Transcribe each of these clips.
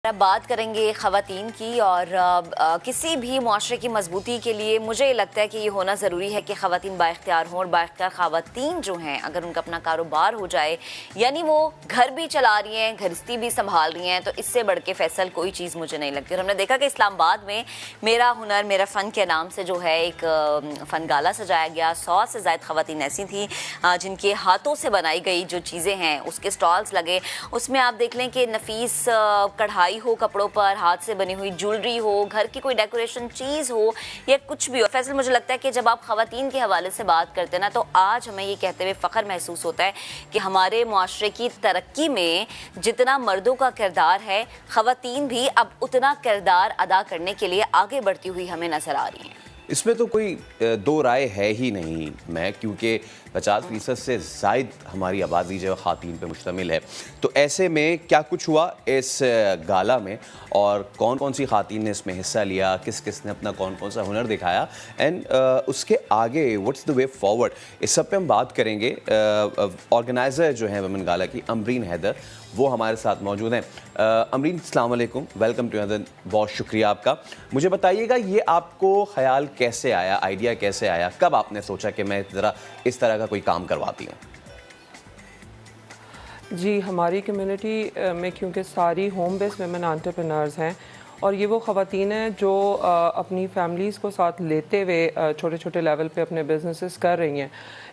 बात करेंगे ख़वातीन की और किसी भी मुआशरे की मजबूती के लिए मुझे लगता है कि ये होना ज़रूरी है कि ख़वातीन बाइख्तियार हों और बाइख्तियार ख़वातीन जो हैं अगर उनका अपना कारोबार हो जाए, यानी वो घर भी चला रही हैं, गृहस्थी भी संभाल रही हैं, तो इससे बढ़ के फैसल कोई चीज़ मुझे नहीं लगती। और हमने देखा कि इस्लामाबाद में मेरा हुनर मेरा फ़न के नाम से जो है एक फ़न गाला सजाया गया। 100 से ज़ायद ख़वातीन ऐसी थी जिनके हाथों से बनाई गई जो चीज़ें हैं उसके स्टॉल्स लगे। उसमें आप देख लें कि नफीस कढ़ाई हो कपड़ों पर, हाथ से बनी हुई ज्वेलरी हो, घर की कोई डेकोरेशन चीज़ हो या कुछ भी हो। फैसल, मुझे लगता है कि जब आप ख़वातीन के हवाले से बात करते हैं ना, तो आज हमें ये कहते हुए फ़ख्र महसूस होता है कि हमारे मुआशरे की तरक्की में जितना मर्दों का किरदार है, ख़वातीन भी अब उतना किरदार अदा करने के लिए आगे बढ़ती हुई हमें नज़र आ रही हैं। इसमें तो कोई दो राय है ही नहीं मैं, क्योंकि 50% से ज़ायद हमारी आबादी जो ख़ातीन पे मुश्तमिल है। तो ऐसे में क्या कुछ हुआ इस गाला में और कौन कौन सी ख़ातीन ने इसमें हिस्सा लिया, किस किस ने अपना कौन कौन सा हुनर दिखाया एंड उसके आगे व्हाट्स द वे फॉरवर्ड, इस सब पे हम बात करेंगे। ऑर्गेनाइज़र जो है वुमेन गाला की, अमरीन हैदर, वो हमारे साथ मौजूद हैं। अमरीन, अस्सलाम वालेकुम, वेलकम टू अदर। बहुत शुक्रिया आपका। मुझे बताइएगा ये आपको ख़याल कैसे आया, आइडिया कैसे आया, कब आपने सोचा कि मैं ज़रा इस तरह का कोई काम करवाती हूँ? जी, हमारी कम्युनिटी में क्योंकि सारी होम बेस्ड वुमेन एंटरप्रेन्योर्स हैं और ये वो ख़वातीन हैं जो अपनी फैमिलीज़ को साथ लेते हुए छोटे छोटे लेवल पे अपने बिजनेसेस कर रही हैं।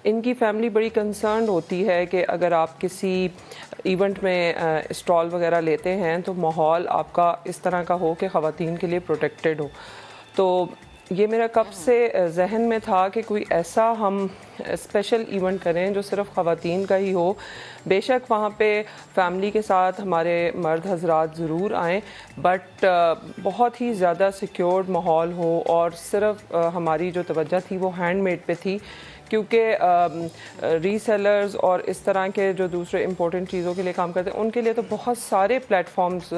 इनकी फैमिली बड़ी कंसर्न होती है कि अगर आप किसी इवेंट में स्टॉल वगैरह लेते हैं तो माहौल आपका इस तरह का हो कि ख़वातीन के लिए प्रोटेक्टेड हो। तो ये मेरा कब से जहन में था कि कोई ऐसा हम स्पेशल इवेंट करें जो सिर्फ ख़वातीन का ही हो। बेशक वहाँ पे फैमिली के साथ हमारे मर्द हजरात ज़रूर आएँ, बट बहुत ही ज़्यादा सिक्योर्ड माहौल हो और सिर्फ हमारी जो तवज्जो थी वो हैंडमेड पे थी, क्योंकि रीसेलर्स और इस तरह के जो दूसरे इंपॉर्टेंट चीज़ों के लिए काम करते हैं उनके लिए तो बहुत सारे प्लेटफॉर्म्स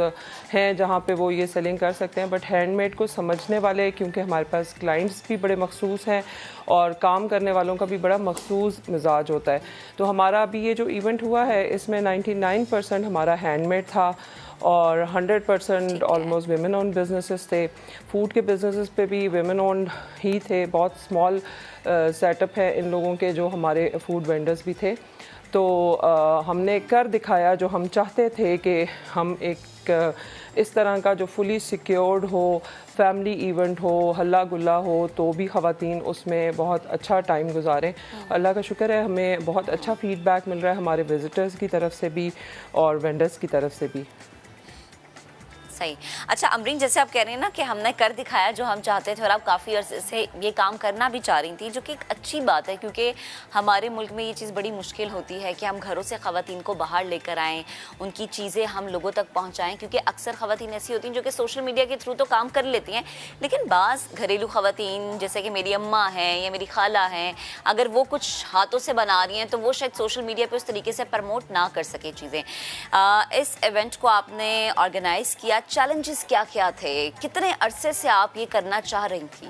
हैं जहाँ पे वो ये सेलिंग कर सकते हैं, बट हैंडमेड को समझने वाले, क्योंकि हमारे पास क्लाइंट्स भी बड़े मखसूस हैं और काम करने वालों का भी बड़ा मखसूस मिजाज होता है। तो हमारा अभी ये जो इवेंट हुआ है इसमें 99% हमारा हैंडमेड था और 100% ऑलमोस्ट वेमेन ओन बिजनेसेस थे। फूड के बिजनेसेस पे भी वेमेन ओन ही थे। बहुत स्मॉल सेटअप है इन लोगों के जो हमारे फूड वेंडर्स भी थे। तो हमने कर दिखाया जो हम चाहते थे कि हम एक इस तरह का जो फुली सिक्योर्ड हो, फैमिली इवेंट हो, हल्ला गुल्ला हो, तो भी ख़वातीन उसमें बहुत अच्छा टाइम गुजारें। अल्लाह का शुक्र है हमें बहुत अच्छा फ़ीडबैक मिल रहा है हमारे विज़िटर्स की तरफ से भी और वेंडर्स की तरफ से भी। सही। अच्छा अमरीन, जैसे आप कह रहे हैं ना कि हमने कर दिखाया जो हम चाहते थे और आप काफ़ी अर्से से ये काम करना भी चाह रही थी, जो कि एक अच्छी बात है, क्योंकि हमारे मुल्क में ये चीज़ बड़ी मुश्किल होती है कि हम घरों से ख़वातीन को बाहर लेकर आएँ, उनकी चीज़ें हम लोगों तक पहुँचाएँ, क्योंकि अक्सर ख़वातीन ऐसी होती हैं जो कि सोशल मीडिया के थ्रू तो काम कर लेती हैं, लेकिन बाज़ घरेलू ख़वातीन जैसे कि मेरी अम्मा हैं या मेरी खाला हैं, अगर वो कुछ हाथों से बना रही हैं तो वो शायद सोशल मीडिया पर उस तरीके से प्रमोट ना कर सके चीज़ें। इस इवेंट को आपने ऑर्गेनाइज़ किया, चैलेंजेस क्या क्या थे, कितने अरसे से आप ये करना चाह रही थी?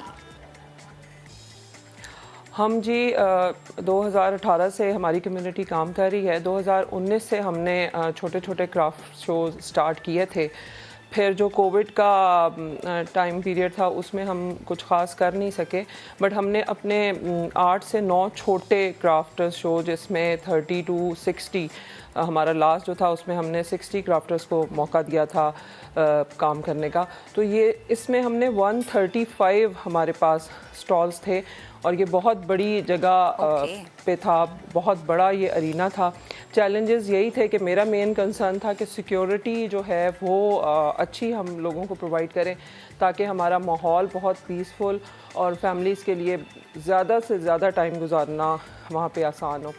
हम जी 2018 से हमारी कम्युनिटी काम कर रही है। 2019 से हमने छोटे छोटे क्राफ्ट शोज स्टार्ट किए थे। फिर जो कोविड का टाइम पीरियड था उसमें हम कुछ ख़ास कर नहीं सके, बट हमने अपने 8 से 9 छोटे क्राफ्ट शो, जिसमें 30 to 60 हमारा लास्ट जो था उसमें हमने 60 क्राफ्टर्स को मौका दिया था काम करने का। तो ये इसमें हमने 135 हमारे पास स्टॉल्स थे और ये बहुत बड़ी जगह पे था, बहुत बड़ा ये अरीना था। चैलेंजेस यही थे कि मेरा मेन कंसर्न था कि सिक्योरिटी जो है वो अच्छी हम लोगों को प्रोवाइड करें, ताकि हमारा माहौल बहुत पीसफुल और फैमिलीज़ के लिए ज़्यादा से ज़्यादा टाइम गुजारना वहाँ पे आसान हो।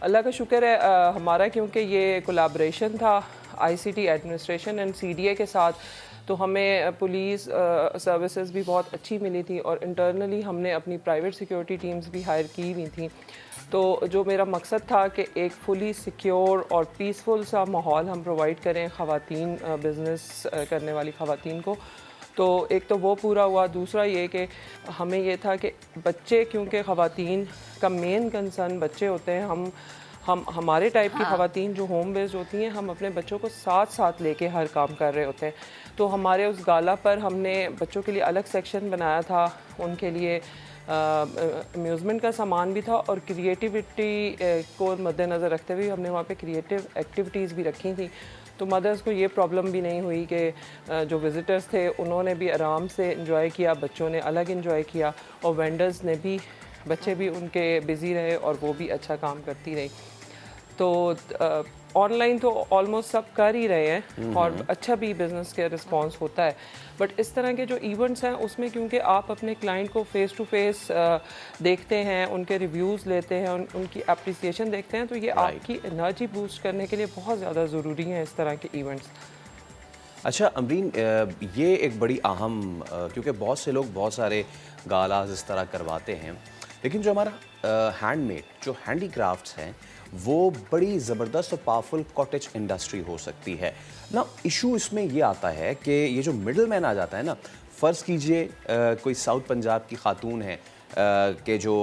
अल्लाह का शुक्र है हमारा, क्योंकि ये कोलैबोरेशन था ICT एडमिनिस्ट्रेशन एंड CDA के साथ, तो हमें पुलिस सर्विसेज भी बहुत अच्छी मिली थी और इंटरनली हमने अपनी प्राइवेट सिक्योरिटी टीम्स भी हायर की हुई थी। तो जो मेरा मकसद था कि एक फुली सिक्योर और पीसफुल सा माहौल हम प्रोवाइड करें ख़वातीन बिज़नेस करने वाली ख़वातीन को, तो एक तो वो पूरा हुआ। दूसरा ये कि हमें ये था कि बच्चे, क्योंकि ख़वातीन का मेन कंसर्न बच्चे होते हैं, हमारे टाइप की ख़वातीन जो होम बेस्ड होती हैं, हम अपने बच्चों को साथ साथ लेके हर काम कर रहे होते हैं। तो हमारे उस गाला पर हमने बच्चों के लिए अलग सेक्शन बनाया था, उनके लिए अम्यूज़मेंट का सामान भी था और क्रिएटिविटी को मद्देनज़र रखते हुए हमने वहाँ पे क्रिएटिव एक्टिविटीज़ भी रखी थी। तो मदर्स को ये प्रॉब्लम भी नहीं हुई कि जो विज़िटर्स थे उन्होंने भी आराम से इंजॉय किया, बच्चों ने अलग इंजॉय किया और वेंडर्स ने भी, बच्चे भी उनके बिज़ी रहे और वो भी अच्छा काम करती रही। तो ऑनलाइन तो ऑलमोस्ट सब कर ही रहे हैं और अच्छा भी बिज़नेस का रिस्पांस होता है, बट इस तरह के जो इवेंट्स हैं उसमें क्योंकि आप अपने क्लाइंट को फ़ेस टू फेस देखते हैं, उनके रिव्यूज़ लेते हैं, उनकी अप्रिसिएशन देखते हैं, तो ये आपकी एनर्जी बूस्ट करने के लिए बहुत ज़्यादा ज़रूरी हैं इस तरह के इवेंट्स। अच्छा अमरीन, ये एक बड़ी अहम, क्योंकि बहुत से लोग बहुत सारे गालाज इस तरह करवाते हैं, लेकिन जो हमारा हैंडमेड जो हैंडीक्राफ्ट्स हैं वो बड़ी ज़बरदस्त और पावरफुल कॉटेज इंडस्ट्री हो सकती है ना। इशू इसमें ये आता है कि ये जो मिडल मैन आ जाता है ना, फ़र्ज़ कीजिए कोई साउथ पंजाब की खातून है कि जो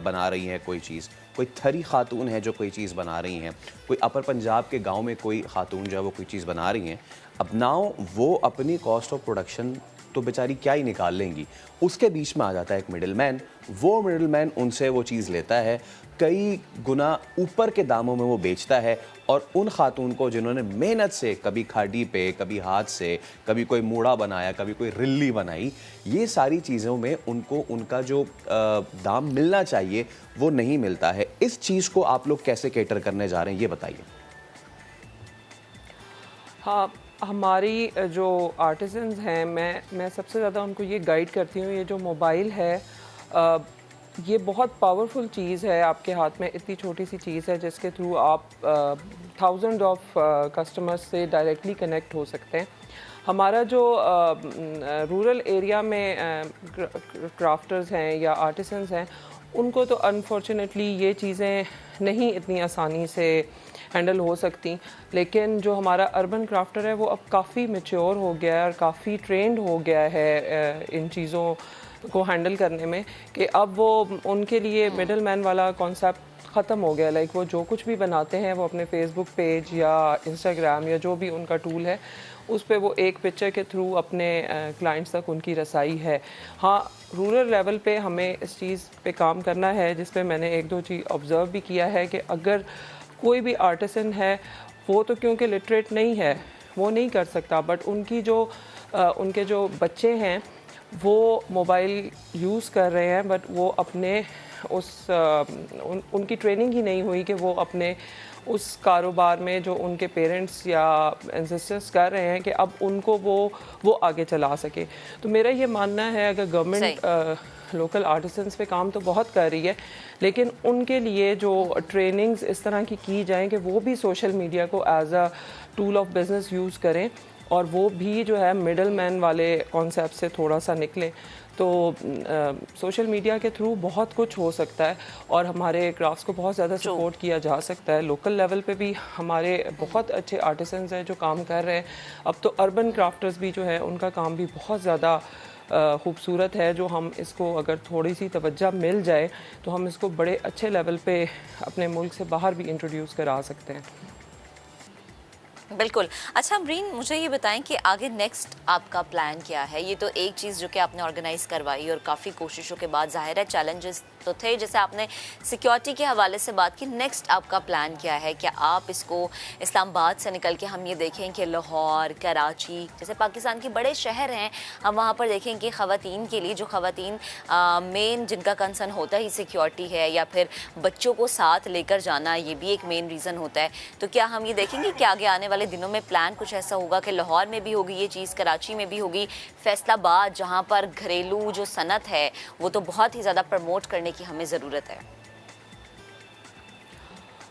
बना रही हैं कोई चीज़, कोई थरी खातून है जो कोई चीज़ बना रही हैं, कोई अपर पंजाब के गांव में कोई खातून जो है वो कोई चीज़ बना रही हैं। अब नाउ वो अपनी कॉस्ट ऑफ प्रोडक्शन तो बेचारी क्या ही निकाल लेंगी, उसके बीच में आ जाता है एक मिडिल मैन। वो मिडिल मैन उनसे वो चीज़ लेता है, कई गुना ऊपर के दामों में वो बेचता है और उन खातून को जिन्होंने मेहनत से कभी खाड़ी पे, कभी हाथ से, कभी कोई मूड़ा बनाया, कभी कोई रिल्ली बनाई, ये सारी चीज़ों में उनको उनका जो दाम मिलना चाहिए वो नहीं मिलता है। इस चीज़ को आप लोग कैसे कैटर करने जा रहे हैं ये बताइए। हाँ, हमारी जो आर्टिसंस हैं, मैं सबसे ज़्यादा उनको ये गाइड करती हूँ, ये जो मोबाइल है ये बहुत पावरफुल चीज़ है आपके हाथ में, इतनी छोटी सी चीज़ है जिसके थ्रू आप थाउजेंड ऑफ कस्टमर्स से डायरेक्टली कनेक्ट हो सकते हैं। हमारा जो रूरल एरिया में क्राफ्टर्स हैं या आर्टिसंस हैं, उनको तो अनफॉर्चुनेटली ये चीज़ें नहीं इतनी आसानी से हैंडल हो सकती, लेकिन जो हमारा अर्बन क्राफ्टर है वो अब काफ़ी मैच्योर हो गया है और काफ़ी ट्रेंड हो गया है इन चीज़ों को हैंडल करने में, कि अब वो उनके लिए मिडल मैन वाला कॉन्सेप्ट ख़त्म हो गया। लाइक वो जो कुछ भी बनाते हैं वो अपने फेसबुक पेज या इंस्टाग्राम या जो भी उनका टूल है उस पे वो एक पिक्चर के थ्रू अपने क्लाइंट्स तक उनकी रसाई है। हाँ, रूरल लेवल पे हमें इस चीज़ पे काम करना है, जिस पे मैंने एक दो चीज़ ऑब्ज़र्व भी किया है कि अगर कोई भी आर्टिसन है वो तो क्योंकि लिटरेट नहीं है वो नहीं कर सकता, बट उनके जो बच्चे हैं वो मोबाइल यूज़ कर रहे हैं, बट वो अपने उनकी ट्रेनिंग ही नहीं हुई कि वो अपने उस कारोबार में जो उनके पेरेंट्स या एंसेस्टर्स कर रहे हैं कि अब उनको वो आगे चला सके। तो मेरा ये मानना है अगर गवर्नमेंट लोकल आर्टिसंस पे काम तो बहुत कर रही है, लेकिन उनके लिए जो ट्रेनिंग्स इस तरह की जाएं कि वो भी सोशल मीडिया को as a tool of business use करें और वो भी जो है मिडल मैन वाले कॉन्सेप्ट से थोड़ा सा निकले, तो सोशल मीडिया के थ्रू बहुत कुछ हो सकता है और हमारे क्राफ्ट्स को बहुत ज़्यादा सपोर्ट किया जा सकता है। लोकल लेवल पे भी हमारे बहुत अच्छे आर्टिसंस हैं जो काम कर रहे हैं। अब तो अर्बन क्राफ्टर्स भी जो है उनका काम भी बहुत ज़्यादा खूबसूरत है, जो हम इसको अगर थोड़ी सी तवज्जो मिल जाए तो हम इसको बड़े अच्छे लेवल पे अपने मुल्क से बाहर भी इंट्रोड्यूस करा सकते हैं। बिल्कुल। अच्छा अमरीन, मुझे ये बताएं कि आगे नेक्स्ट आपका प्लान क्या है? ये तो एक चीज़ जो कि आपने ऑर्गेनाइज़ करवाई और काफ़ी कोशिशों के बाद, ज़ाहिर है चैलेंजेस तो थे, जैसे आपने सिक्योरिटी के हवाले से बात की। नेक्स्ट आपका प्लान क्या है? क्या आप इसको इस्लामाबाद से निकल के हम ये देखें कि लाहौर, कराची जैसे पाकिस्तान के बड़े शहर हैं, हम वहाँ पर देखें कि ख़वातीन के लिए, जो ख़वातीन मेन जिनका कंसर्न होता ही सिक्योरिटी है या फिर बच्चों को साथ लेकर जाना, ये भी एक मेन रीज़न होता है, तो क्या हम ये देखेंगे कि आगे आने वाले दिनों में प्लान कुछ ऐसा होगा कि लाहौर में भी होगी ये चीज़, कराची में भी होगी, फैसलाबाद जहाँ पर घरेलू जो सनत है वो तो बहुत ही ज़्यादा प्रमोट करने की हमें ज़रूरत है?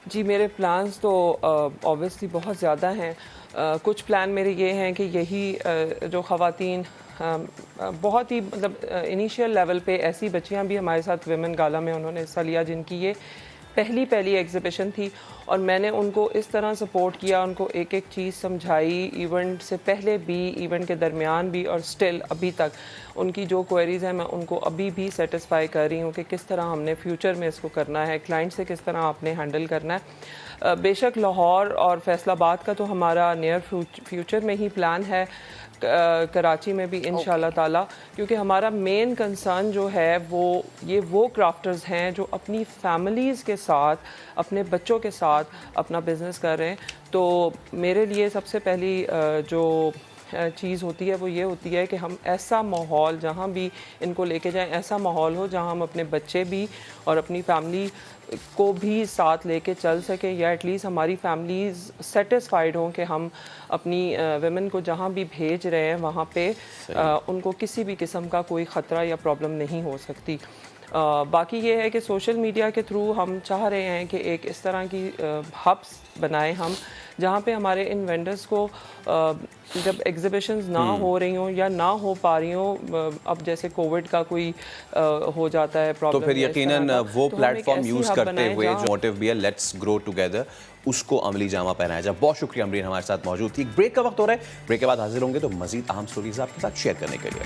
जी, मेरे प्लान्स तो ऑब्वियसली बहुत ज़्यादा हैं। कुछ प्लान मेरे ये हैं कि यही जो ख़वातीन बहुत ही मतलब इनिशियल लेवल पे ऐसी बच्चियां भी हमारे साथ विमेन गाला में उन्होंने हिस्सा लिया जिनकी ये पहली एग्ज़िबिशन थी और मैंने उनको इस तरह सपोर्ट किया, उनको एक एक चीज़ समझाई, इवेंट से पहले भी, इवेंट के दरमियान भी, और स्टिल अभी तक उनकी जो क्वेरीज़ हैं मैं उनको अभी भी सेटिस्फाई कर रही हूँ कि किस तरह हमने फ्यूचर में इसको करना है, क्लाइंट से किस तरह आपने हैंडल करना है। बेशक लाहौर और फैसलाबाद का तो हमारा नियर फ्यूचर में ही प्लान है, कराची में भी इंशाल्लाह ताला, क्योंकि हमारा मेन कंसर्न जो है वो क्राफ्टर्स हैं जो अपनी फैमिलीज़ के साथ, अपने बच्चों के साथ अपना बिज़नेस कर रहे हैं। तो मेरे लिए सबसे पहली जो चीज़ होती है वो ये होती है कि हम ऐसा माहौल जहाँ भी इनको लेके जाएं, ऐसा माहौल हो जहाँ हम अपने बच्चे भी और अपनी फैमिली को भी साथ लेके चल सके, या एटलीस्ट हमारी फैमिलीज़ सेटिस्फाइड हों कि हम अपनी वेमेन को जहाँ भी भेज रहे हैं वहाँ पे उनको किसी भी किस्म का कोई ख़तरा या प्रॉब्लम नहीं हो सकती। बाकी ये है कि सोशल मीडिया के थ्रू हम चाह रहे हैं कि एक इस तरह की हब्स बनाएं हम, जहाँ पे हमारे इन वेंडर्स को जब एग्जिबिशंस ना हो रही हों या ना हो पा रही हों, अब जैसे कोविड का कोई हो जाता है प्रॉब्लम, तो फिर यकीनन वो प्लेटफॉर्म यूज़ करते हुए जो मोटिव भी है लेट्स ग्रो टुगेदर, उसको अमली जामा पहनाया जाए। बहुत शुक्रिया अमरीन हमारे साथ मौजूद थी। ब्रेक का वक्त हो रहा है, ब्रेक के बाद हाजिर होंगे तो मजीद अहम स्टोरीज आपके साथ शेयर करने के लिए।